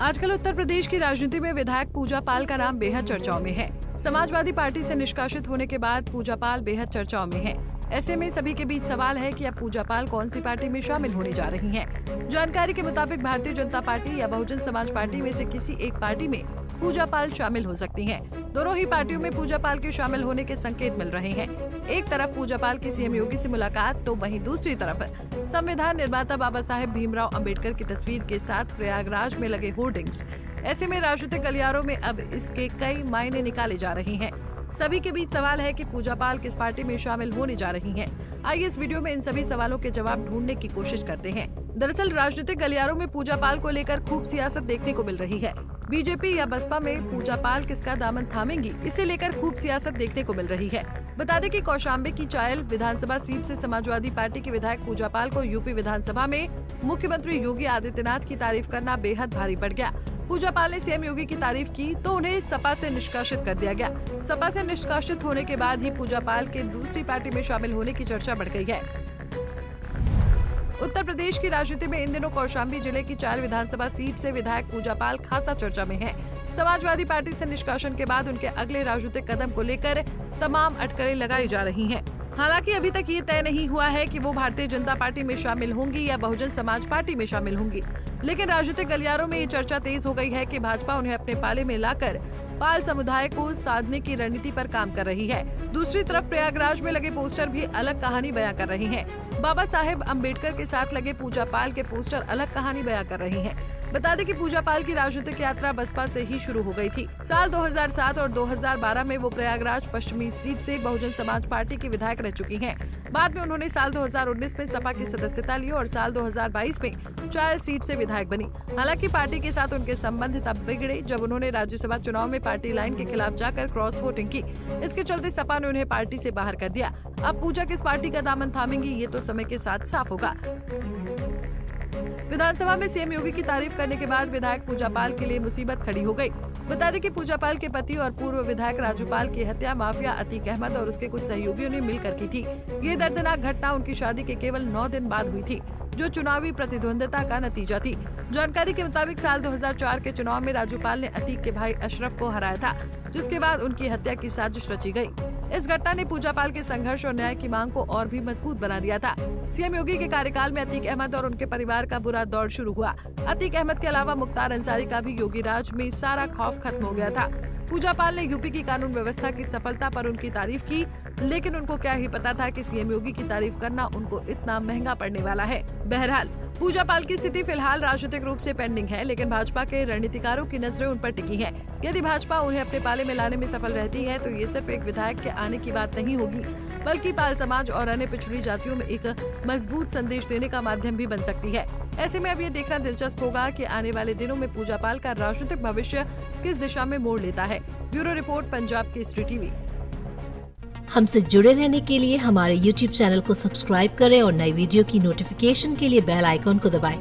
आजकल उत्तर प्रदेश की राजनीति में विधायक पूजा पाल का नाम बेहद चर्चाओं में है। समाजवादी पार्टी से निष्कासित होने के बाद पूजा पाल बेहद चर्चाओं में है। ऐसे में सभी के बीच सवाल है कि अब पूजा पाल कौन सी पार्टी में शामिल होने जा रही हैं। जानकारी के मुताबिक भारतीय जनता पार्टी या बहुजन समाज पार्टी में से किसी एक पार्टी में पूजा पाल शामिल हो सकती हैं। दोनों ही पार्टियों में पूजा पाल के शामिल होने के संकेत मिल रहे हैं। एक तरफ पूजा पाल की सीएम योगी से मुलाकात, तो वहीं दूसरी तरफ संविधान निर्माता बाबा साहेब भीमराव अंबेडकर की तस्वीर के साथ प्रयागराज में लगे होर्डिंग्स। ऐसे में राजनीतिक गलियारों में अब इसके कई मायने निकाले जा रहे हैं। सभी के बीच सवाल है कि पूजा पाल किस पार्टी में शामिल होने जा रही हैं। आइए इस वीडियो में इन सभी सवालों के जवाब ढूंढने की कोशिश करते हैं। दरअसल राजनीतिक गलियारों में पूजा पाल को लेकर खूब सियासत देखने को मिल रही है। बीजेपी या बसपा में पूजा पाल किसका दामन थामेंगी, इसे लेकर खूब सियासत देखने को मिल रही है। बता दें कि कौशाम्बी की चायल विधानसभा सीट से समाजवादी पार्टी के विधायक पूजा पाल को यूपी विधानसभा में मुख्यमंत्री योगी आदित्यनाथ की तारीफ करना बेहद भारी पड़ गया। पूजा पाल ने सीएम योगी की तारीफ की तो उन्हें सपा से निष्कासित कर दिया गया। सपा से निष्कासित होने के बाद ही पूजा पाल के दूसरी पार्टी में शामिल होने की चर्चा बढ़ गई है। उत्तर प्रदेश की राजनीति में इन दिनों कौशाम्बी जिले की चायल विधानसभा सीट से विधायक पूजा पाल खासा चर्चा में है। समाजवादी पार्टी से निष्कासन के बाद उनके अगले राजनीतिक कदम को लेकर तमाम अटकलें लगाई जा रही हैं। हालांकि अभी तक ये तय नहीं हुआ है कि वो भारतीय जनता पार्टी में शामिल होंगी या बहुजन समाज पार्टी में शामिल होंगी। लेकिन राजनीतिक गलियारों में ये चर्चा तेज हो गई है कि भाजपा उन्हें अपने पाले में लाकर पाल समुदाय को साधने की रणनीति पर काम कर रही है। दूसरी तरफ प्रयागराज में लगे पोस्टर भी अलग कहानी बयां कर रहे हैं। बाबा साहेब अम्बेडकर के साथ लगे पूजा पाल के पोस्टर अलग कहानी बयां कर रहे हैं। बता दें कि पूजा पाल की राजनीतिक यात्रा बसपा से ही शुरू हो गई थी। साल 2007 और 2012 में वो प्रयागराज पश्चिमी सीट से बहुजन समाज पार्टी की विधायक रह चुकी हैं। बाद में उन्होंने साल 2019 में सपा की सदस्यता ली और साल 2022 में चायल सीट से विधायक बनी। हालांकि पार्टी के साथ उनके संबंध तब बिगड़े जब उन्होंने राज्यसभा चुनाव में पार्टी लाइन के खिलाफ जाकर क्रॉस वोटिंग की। इसके चलते सपा ने उन्हें पार्टी से बाहर कर दिया। अब पूजा किस पार्टी का दामन थामेंगी, ये तो समय के साथ साफ होगा। विधानसभा में सीएम योगी की तारीफ करने के बाद विधायक पूजा पाल के लिए मुसीबत खड़ी हो गई। बता दें कि पूजा पाल के पति और पूर्व विधायक राजू पाल की हत्या माफिया अतीक अहमद और उसके कुछ सहयोगियों ने मिलकर की थी। ये दर्दनाक घटना उनकी शादी के केवल 9 दिन बाद हुई थी, जो चुनावी प्रतिद्वंद्विता का नतीजा थी। जानकारी के मुताबिक साल 2004 के चुनाव में राजू पाल ने अतीक के भाई अशरफ को हराया था, जिसके बाद उनकी हत्या की साजिश रची गई। इस घटना ने पूजा पाल के संघर्ष और न्याय की मांग को और भी मजबूत बना दिया था। सीएम योगी के कार्यकाल में अतीक अहमद और उनके परिवार का बुरा दौर शुरू हुआ। अतीक अहमद के अलावा मुख्तार अंसारी का भी योगी राज में सारा खौफ खत्म हो गया था। पूजा पाल ने यूपी की कानून व्यवस्था की सफलता पर उनकी तारीफ की, लेकिन उनको क्या ही पता था कि सीएम योगी की तारीफ करना उनको इतना महंगा पड़ने वाला है। बहरहाल पूजा पाल की स्थिति फिलहाल राजनीतिक रूप से पेंडिंग है, लेकिन भाजपा के रणनीतिकारों की नजरें उन पर टिकी हैं। यदि भाजपा उन्हें अपने पाले में लाने में सफल रहती है तो ये सिर्फ एक विधायक के आने की बात नहीं होगी, बल्कि पाल समाज और अन्य पिछड़ी जातियों में एक मजबूत संदेश देने का माध्यम भी बन सकती है। ऐसे में अब ये देखना दिलचस्प होगा कि आने वाले दिनों में पूजा पाल का राजनीतिक भविष्य किस दिशा में मोड़ लेता है। Bureau report, Punjab Kesari TV. हमसे जुड़े रहने के लिए हमारे YouTube चैनल को सब्सक्राइब करें और नई वीडियो की नोटिफिकेशन के लिए बेल आइकॉन को दबाएं।